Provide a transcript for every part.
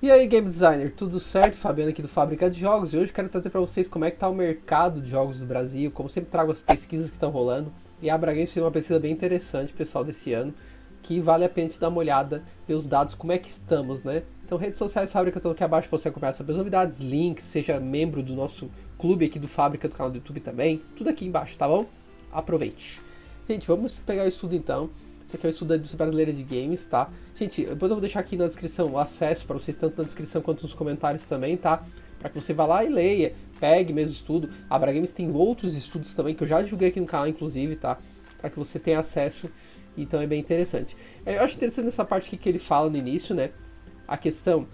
E aí, Game Designer, tudo certo? Fabiano aqui do Fábrica de Jogos e hoje eu quero trazer para vocês como é que está o mercado de jogos do Brasil, como sempre trago as pesquisas que estão rolando e a Abragames fez uma pesquisa bem interessante, pessoal, desse ano, que vale a pena te dar uma olhada, ver os dados, como é que estamos, né? Então, redes sociais Fábrica estão aqui abaixo para você acompanhar essas novidades, links, seja membro do nosso clube aqui do Fábrica, do canal do YouTube também, tudo aqui embaixo, tá bom? Aproveite! Gente, vamos pegar o estudo então. Esse aqui é o estudo da indústria brasileira de games, tá? Gente, depois eu vou deixar aqui na descrição o acesso para vocês, tanto na descrição quanto nos comentários também, tá? Para que você vá lá e leia, pegue mesmo o estudo. A Abragames tem outros estudos também, que eu já divulguei aqui no canal, inclusive, tá? Para que você tenha acesso, então é bem interessante. Eu acho interessante essa parte aqui que ele fala no início, né? A questão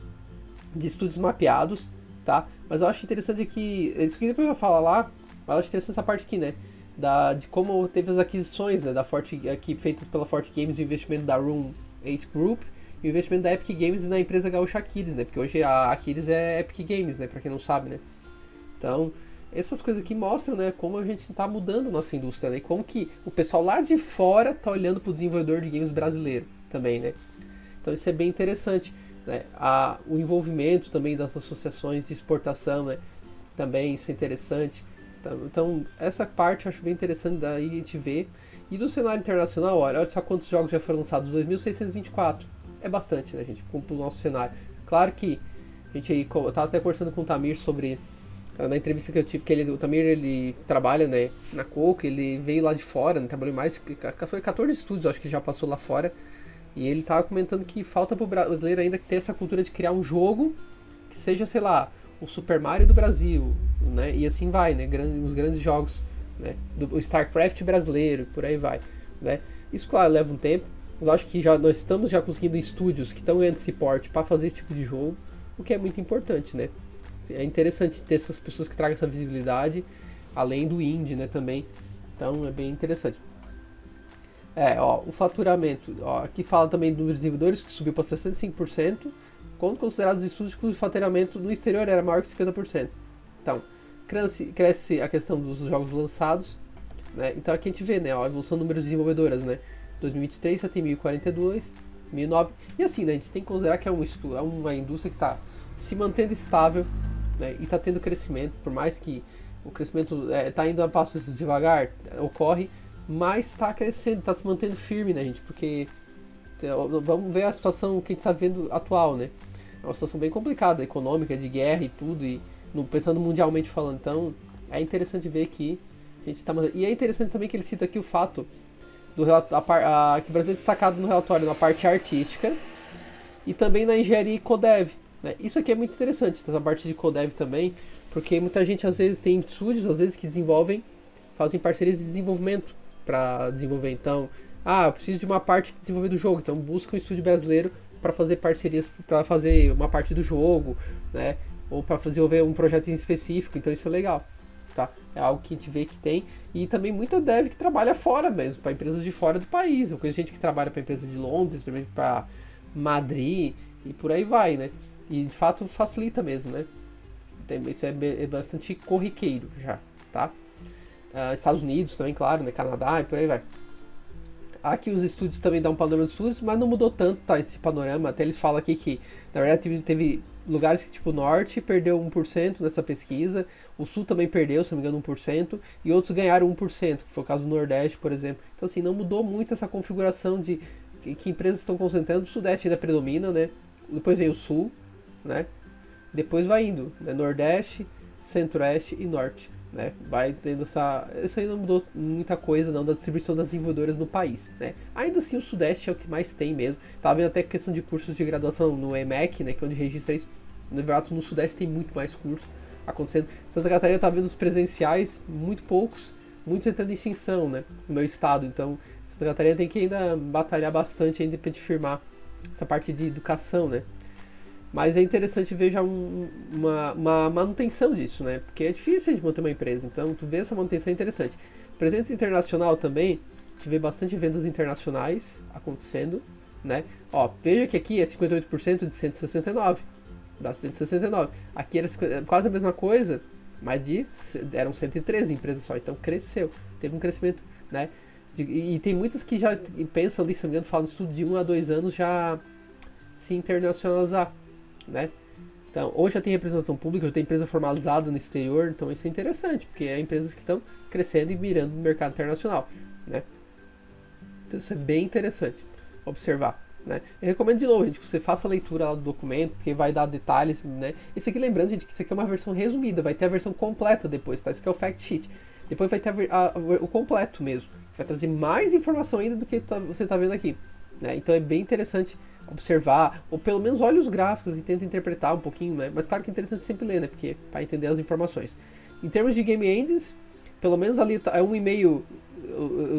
de estudos mapeados, tá? Mas eu acho interessante aqui, isso que depois eu vou falar lá, mas eu acho interessante essa parte aqui, né? De como teve as aquisições, né, da Forte, aqui feitas pela Forte Games, o investimento da Room 8 Group e o investimento da Epic Games na empresa gaúcha Aquiles, né, porque hoje a Aquiles é Epic Games, né, pra quem não sabe, né. Então, essas coisas aqui mostram, né, como a gente tá mudando a nossa indústria, né, e como que o pessoal lá de fora tá olhando pro desenvolvedor de games brasileiro também, né. Então isso é bem interessante, né, o envolvimento também das associações de exportação, né, também isso é interessante. Então, essa parte eu acho bem interessante daí a gente ver. E do cenário internacional, olha só quantos jogos já foram lançados, 2.624. É bastante, né, gente, pro nosso cenário. Claro que a gente aí, eu tava até conversando com o Tamir sobre, na entrevista que eu tive, que o Tamir, ele trabalha, né, na Coco, ele veio lá de fora, né, trabalhou mais, foi 14 estúdios, acho que já passou lá fora. E ele tava comentando que falta pro brasileiro ainda ter essa cultura de criar um jogo que seja, sei lá, o Super Mario do Brasil, né? E assim vai, né? Os grandes jogos, né? O StarCraft brasileiro, por aí vai, né? Isso, claro, leva um tempo, mas acho que nós estamos já conseguindo estúdios que estão ganhando esse porte para fazer esse tipo de jogo, o que é muito importante, né? É interessante ter essas pessoas que tragam essa visibilidade, além do indie, né? Também, então é bem interessante. O faturamento, aqui fala também dos desenvolvedores que subiu para 65%, quando considerados estúdios que o faturamento no exterior era maior que 50%. Então, cresce a questão dos jogos lançados, né? Então aqui a gente vê, né, a evolução do número de desenvolvedoras, né? 2023 já tem 1042, 1009, e assim, né, a gente tem que considerar que é uma indústria que está se mantendo estável, né, e está tendo crescimento, por mais que o crescimento está indo a passos devagar, ocorre, mas está crescendo, está se mantendo firme, né, gente, porque vamos ver a situação que a gente está vendo atual, né? É uma situação bem complicada, econômica, de guerra e tudo, e pensando mundialmente falando. Então, é interessante ver que a gente está... E é interessante também que ele cita aqui o fato do que o Brasil é destacado no relatório na parte artística e também na engenharia e codev, né? Isso aqui é muito interessante, essa parte de codev também, porque muita gente às vezes tem estúdios, às vezes que fazem parcerias de desenvolvimento para desenvolver. Então, eu preciso de uma parte de desenvolver do jogo, então busca um estúdio brasileiro para fazer parcerias, para fazer uma parte do jogo, né? Ou para fazer um projeto em específico, então isso é legal, tá? É algo que a gente vê que tem, e também muita dev que trabalha fora mesmo, para empresas de fora do país. Eu conheço gente que trabalha para empresas de Londres, também para Madrid, e por aí vai, né? E de fato facilita mesmo, né? Isso é bastante corriqueiro já, tá? Estados Unidos também, claro, né? Canadá e por aí vai. Aqui os estúdios também dão um panorama dos estúdios, mas não mudou tanto, tá, esse panorama. Até eles falam aqui que, na verdade, teve lugares que, tipo, o Norte perdeu 1% nessa pesquisa, o Sul também perdeu, se não me engano, 1%, e outros ganharam 1%, que foi o caso do Nordeste, por exemplo. Então, assim, não mudou muito essa configuração de que empresas estão concentrando. O Sudeste ainda predomina, né? Depois vem o Sul, né? Depois vai indo, né? Nordeste, Centro-Oeste e Norte. Né, vai tendo isso aí não mudou muita coisa não da distribuição das desenvolvedoras no país, né? Ainda assim o Sudeste é o que mais tem mesmo. Tava vendo até questão de cursos de graduação no EMEC, né, que é onde registra isso. No Sudeste tem muito mais cursos acontecendo. Santa Catarina tá vendo os presenciais, muito poucos, muitos entrando em extinção, né, no meu estado. Então Santa Catarina tem que ainda batalhar bastante ainda para firmar essa parte de educação, né? Mas é interessante ver já uma manutenção disso, né? Porque é difícil a gente manter uma empresa, então tu vê essa manutenção é interessante. Presença internacional também, a gente vê bastante vendas internacionais acontecendo, né? Veja que aqui é 58% de 169, dá 169. Aqui era quase a mesma coisa, mas eram 113 empresas só, então cresceu, teve um crescimento, né? E tem muitas que já pensam ali, se não me engano, falam no estudo de 1 a 2 anos já se internacionalizar. né? Então, ou já tem representação pública, ou tem empresa formalizada no exterior, então isso é interessante, porque é empresas que estão crescendo e mirando no mercado internacional, né? Então isso é bem interessante observar, né? Eu recomendo de novo, gente, que você faça a leitura lá do documento, porque vai dar detalhes, né? Esse aqui, lembrando, gente, que isso aqui é uma versão resumida, vai ter a versão completa depois, tá? Esse aqui é o fact sheet. Depois vai ter o completo mesmo, vai trazer mais informação ainda do que você está vendo aqui, né? Então é bem interessante observar, ou pelo menos olhe os gráficos e tenta interpretar um pouquinho, né? Mas claro que é interessante sempre ler, né? Porque para entender as informações. Em termos de game engines, pelo menos ali é 1,5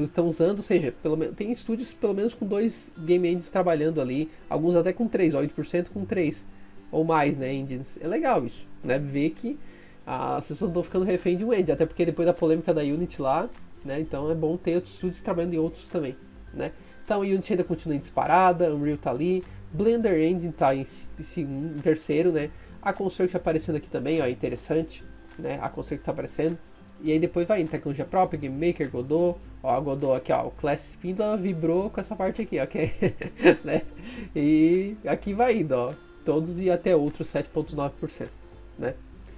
estão usando, ou seja, tem estúdios pelo menos com 2 game engines trabalhando ali, alguns até com 3, 8% com 3 ou mais, né, engines. É legal isso, né, ver que as pessoas estão ficando refém de um engine, até porque depois da polêmica da Unity lá, né, então é bom ter outros estúdios trabalhando em outros também, né. Então a Unity ainda continua em disparada, Unreal tá ali, Blender Engine tá em terceiro, né, a Construct aparecendo aqui também, ó, interessante, né, a Construct tá aparecendo. E aí depois vai em tecnologia própria, Game Maker, Godot. Ó, a Godot aqui, ó, o Class Spindle vibrou com essa parte aqui, ok? Né? E aqui vai indo, ó, todos e até outros 7,9%, né?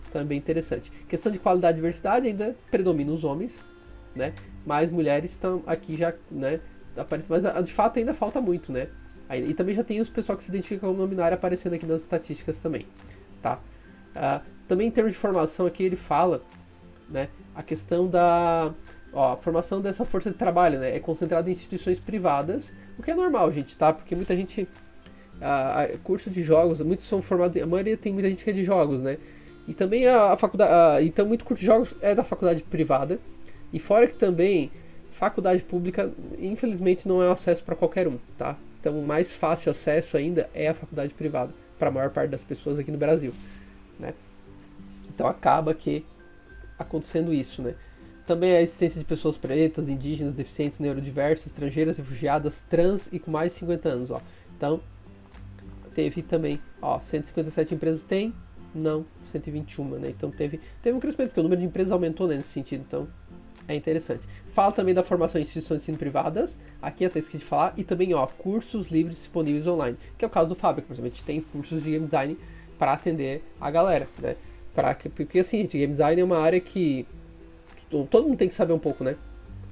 Então é bem interessante. Questão de qualidade e diversidade ainda predomina os homens, né? Mas mulheres estão aqui já, né? Aparecem, mas de fato ainda falta muito, né? E também já tem os pessoal que se identificam como não binário aparecendo aqui nas estatísticas também, tá? Também em termos de formação aqui ele fala, né, a questão da a formação dessa força de trabalho, né, é concentrada em instituições privadas, o que é normal, gente, tá? Porque muita gente curso de jogos, muitos são formados, a maioria tem muita gente que é de jogos, né? E também a faculdade, então muito curso de jogos é da faculdade privada. E fora que também faculdade pública, infelizmente, não é acesso para qualquer um, tá? Então, o mais fácil acesso ainda é a faculdade privada para a maior parte das pessoas aqui no Brasil, né? Então acaba que acontecendo isso, né? Também a existência de pessoas pretas, indígenas, deficientes, neurodiversas, estrangeiras, refugiadas, trans e com mais de 50 anos, ó. Então, teve também, ó, 157 empresas tem, não, 121, né? Então teve um crescimento, porque o número de empresas aumentou, né, nesse sentido, então é interessante. Fala também da formação em instituições de ensino privadas, aqui até esqueci de falar, e também, ó, cursos livres disponíveis online, que é o caso do Fábrica, por exemplo, a gente tem cursos de game design para atender a galera, né? Porque assim, gente, game design é uma área que todo mundo tem que saber um pouco, né?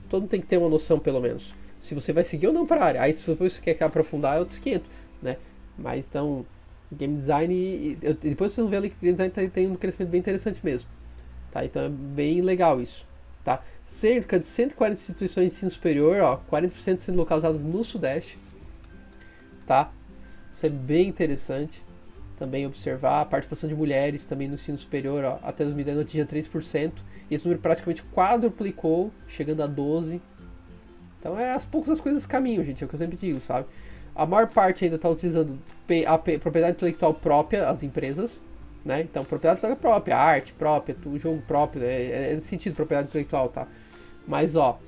Todo mundo tem que ter uma noção, pelo menos. Se você vai seguir ou não para a área. Aí se depois você quer aprofundar, é outros 500, né? Mas então, game design... depois vocês vão ver ali que o game design tem um crescimento bem interessante mesmo. Tá? Então é bem legal isso. Tá? Cerca de 140 instituições de ensino superior, ó, 40% sendo localizadas no Sudeste. Tá? Isso é bem interessante. Também observar a participação de mulheres também no ensino superior, ó, até 2010 atingia 3%, e esse número praticamente quadruplicou, chegando a 12%. Então as poucas as coisas caminham, gente, é o que eu sempre digo, sabe? A maior parte ainda está utilizando a propriedade intelectual própria, as empresas, né? Então, propriedade intelectual própria, arte própria, o jogo próprio, é nesse sentido, propriedade intelectual, tá? Mas, ó,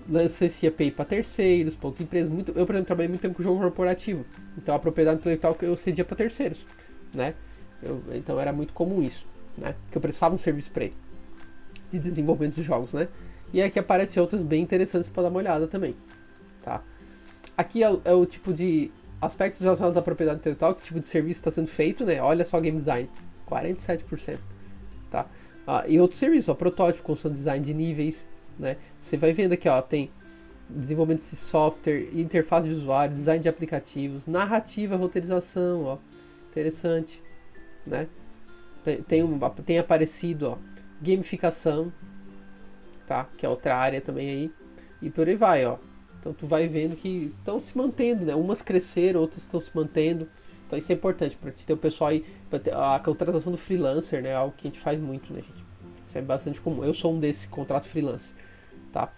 licencia API para terceiros, para outras empresas. Eu, por exemplo, trabalhei muito tempo com jogo corporativo. Então a propriedade intelectual que eu cedia para terceiros, né? Então era muito comum isso, né? Que eu prestava um serviço para ele de desenvolvimento de jogos, né? E aqui aparecem outras bem interessantes para dar uma olhada também, tá? Aqui é o tipo de aspectos relacionados à propriedade intelectual, que tipo de serviço está sendo feito, né? Olha só game design, 47%, tá? E outros serviços, ó, protótipo, construção de design de níveis, né? Você vai vendo aqui, ó, tem desenvolvimento de software, interface de usuário, design de aplicativos, narrativa, roteirização, ó, interessante, né? Tem aparecido, ó, gamificação, tá? Que é outra área também aí, e por aí vai, ó. Então tu vai vendo que estão se mantendo, né? Umas cresceram, outras estão se mantendo. Então isso é importante para ter o pessoal aí, pra ter a contratação do freelancer, né? Algo que a gente faz muito, né, gente? Isso é bastante comum. Eu sou um desse contrato freelancer, tá?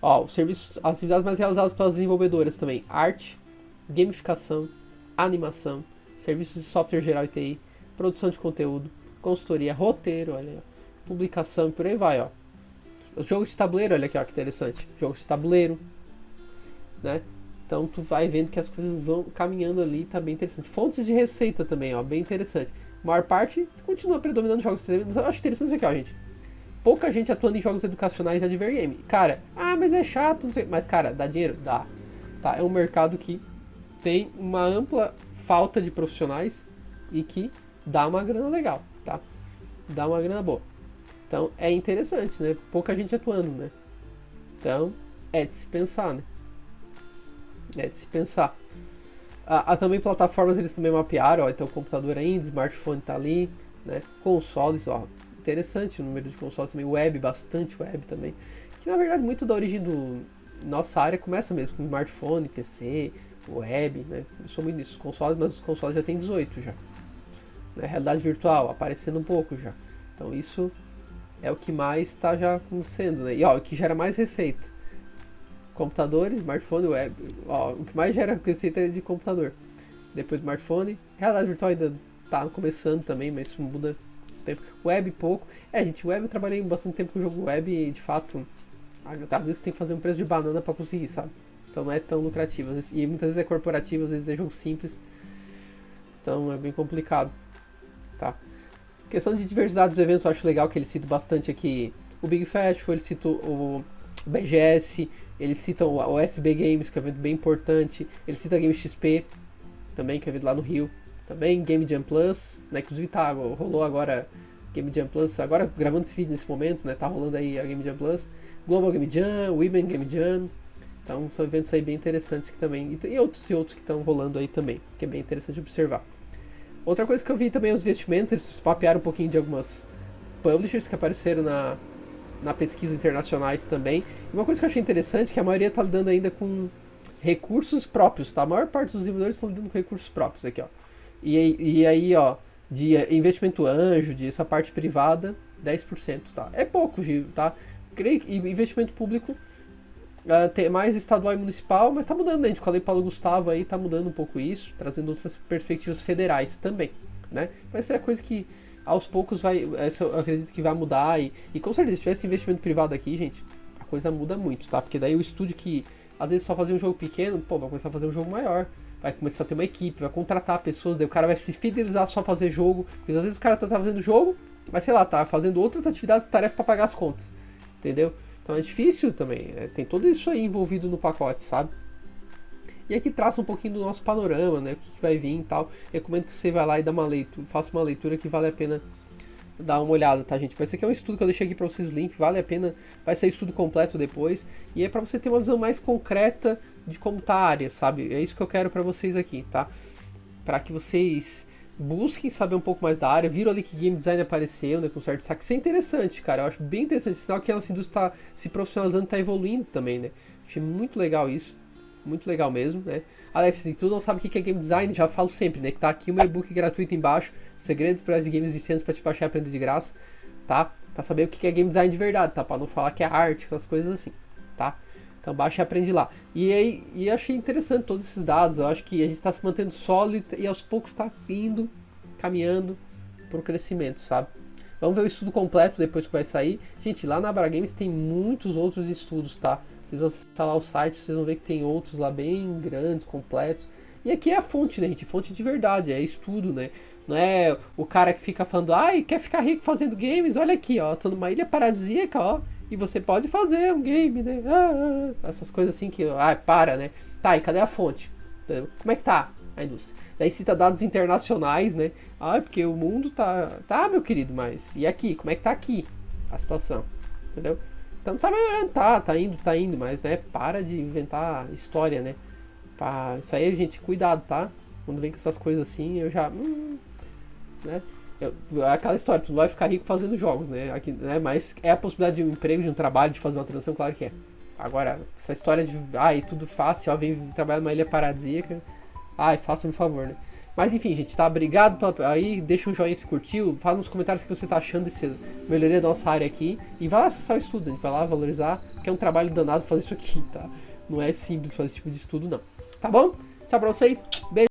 Ó, os serviços, as atividades mais realizadas pelas desenvolvedoras também: arte, gamificação, animação, serviços de software geral e TI, produção de conteúdo, consultoria, roteiro, olha aí, ó, publicação e por aí vai, ó. Os jogos de tabuleiro, olha aqui, ó, que interessante. Jogos de tabuleiro, né? Então tu vai vendo que as coisas vão caminhando ali, tá bem interessante. Fontes de receita também, ó, bem interessante. A maior parte continua predominando jogos de TV, mas eu acho interessante isso aqui, ó, gente. Pouca gente atuando em jogos educacionais de adver game. Cara, mas é chato, não sei. Mas, cara, dá dinheiro? Dá. Tá? É um mercado que tem uma ampla falta de profissionais, e que dá uma grana legal, tá? Dá uma grana boa. Então é interessante, né? Pouca gente atuando, né? Então é de se pensar, né? É de se pensar. Também plataformas eles também mapearam, ó, então computador ainda, smartphone tá ali, né? Consoles, ó, interessante o número de consoles também, web, bastante web também. Que na verdade muito da origem do nossa área começa mesmo com smartphone, PC, web, né? Começou muito nisso, os consoles, mas os consoles já tem 18 já. Né? Realidade virtual aparecendo um pouco já. Então isso é o que mais está já acontecendo, né? E ó, o que gera mais receita. Computadores, smartphone, web. Ó, o que mais gera receita é de computador. Depois smartphone. Realidade virtual ainda tá começando também, mas isso muda o tempo. Web pouco. Gente, web eu trabalhei bastante tempo com o jogo web e de fato, às vezes tem que fazer um preço de banana pra conseguir, sabe? Então não é tão lucrativo. E muitas vezes é corporativo, às vezes é jogo simples. Então é bem complicado, tá? Questão de diversidade dos eventos, eu acho legal que eles citam bastante aqui o Big Festival, eles citam o BGS, eles citam o SB Games, que é um evento bem importante, eles citam a Game XP, também, que é um evento lá no Rio, também Game Jam Plus, né, inclusive rolou agora Game Jam Plus, agora gravando esse vídeo nesse momento, né, tá rolando aí a Game Jam Plus, Global Game Jam, Women Game Jam, então são eventos aí bem interessantes que também, e outros que estão rolando aí também, que é bem interessante observar. Outra coisa que eu vi também os investimentos, eles mapearam um pouquinho de algumas publishers que apareceram na pesquisa internacionais também. E uma coisa que eu achei interessante é que a maioria está lidando ainda com recursos próprios, tá? A maior parte dos desenvolvedores estão lidando com recursos próprios aqui, ó. E aí, ó, de investimento anjo, de essa parte privada, 10%, tá? É pouco, tá? Creio que investimento público tem mais estadual e municipal, mas tá mudando, né? A gente com a Lei Paulo Gustavo aí tá mudando um pouco isso, trazendo outras perspectivas federais também, né? Mas isso é coisa que aos poucos eu acredito que vai mudar e com certeza se tivesse investimento privado aqui, gente, a coisa muda muito, tá? Porque daí o estúdio que às vezes só fazia um jogo pequeno, pô, vai começar a fazer um jogo maior, vai começar a ter uma equipe, vai contratar pessoas, daí o cara vai se fidelizar só a fazer jogo, porque às vezes o cara tá fazendo jogo, mas sei lá, tá fazendo outras atividades, tarefas pra pagar as contas, entendeu? Então é difícil também, tem tudo isso aí envolvido no pacote, sabe? E aqui traça um pouquinho do nosso panorama, né? O que vai vir e tal. Recomendo que você vá lá e faça uma leitura que vale a pena dar uma olhada, tá, gente? Mas esse aqui é um estudo que eu deixei aqui pra vocês o link, vale a pena, vai sair estudo completo depois. E é pra você ter uma visão mais concreta de como tá a área, sabe? É isso que eu quero pra vocês aqui, tá? Pra que vocês busquem saber um pouco mais da área, viram ali que game design apareceu, né, com certo destaque. Isso é interessante, cara, eu acho bem interessante, sinal que a nossa indústria está se profissionalizando, está evoluindo também, né. Achei muito legal isso, muito legal mesmo, né. Aliás, se tu não sabe o que é game design, já falo sempre, né, que tá aqui um e-book gratuito embaixo, Segredos para as Games Viciantes, para te baixar e aprender de graça, tá, pra saber o que é game design de verdade, tá, pra não falar que é arte, essas coisas assim, tá. Então baixa e aprende lá. E achei interessante todos esses dados. Eu acho que a gente está se mantendo sólido e aos poucos está indo, caminhando para o crescimento, sabe? Vamos ver o estudo completo depois que vai sair. Gente, lá na Abra Games tem muitos outros estudos, tá? Vocês acessam lá o site, vocês vão ver que tem outros lá bem grandes, completos. E aqui é a fonte, né, gente? Fonte de verdade, é estudo, né? Não é o cara que fica falando, ai, quer ficar rico fazendo games? Olha aqui, ó, tô numa ilha paradisíaca, ó. E você pode fazer um game, né? Essas coisas assim que... para, né? Tá, e cadê a fonte? Como é que tá a indústria? Daí cita dados internacionais, né? Porque o mundo tá... Tá, meu querido, mas... E aqui? Como é que tá aqui a situação? Entendeu? Então tá melhorando, tá indo, mas, né? Para de inventar história, né? Isso aí, gente, cuidado, tá? Quando vem com essas coisas assim, eu já... né? Aquela história, tu não vai ficar rico fazendo jogos, né? Aqui, né? Mas é a possibilidade de um emprego, de um trabalho, de fazer uma transição, claro que é. Agora, essa história de, tudo fácil, ó, vem trabalhar numa ilha paradisíaca, faça-me um favor, né? Mas enfim, gente, tá? Obrigado aí, deixa um joinha se curtiu, fala nos comentários o que você tá achando desse melhoria da nossa área aqui, e vai lá acessar o estudo, a gente vai lá valorizar, porque é um trabalho danado fazer isso aqui, tá? Não é simples fazer esse tipo de estudo, não. Tá bom? Tchau pra vocês, beijo!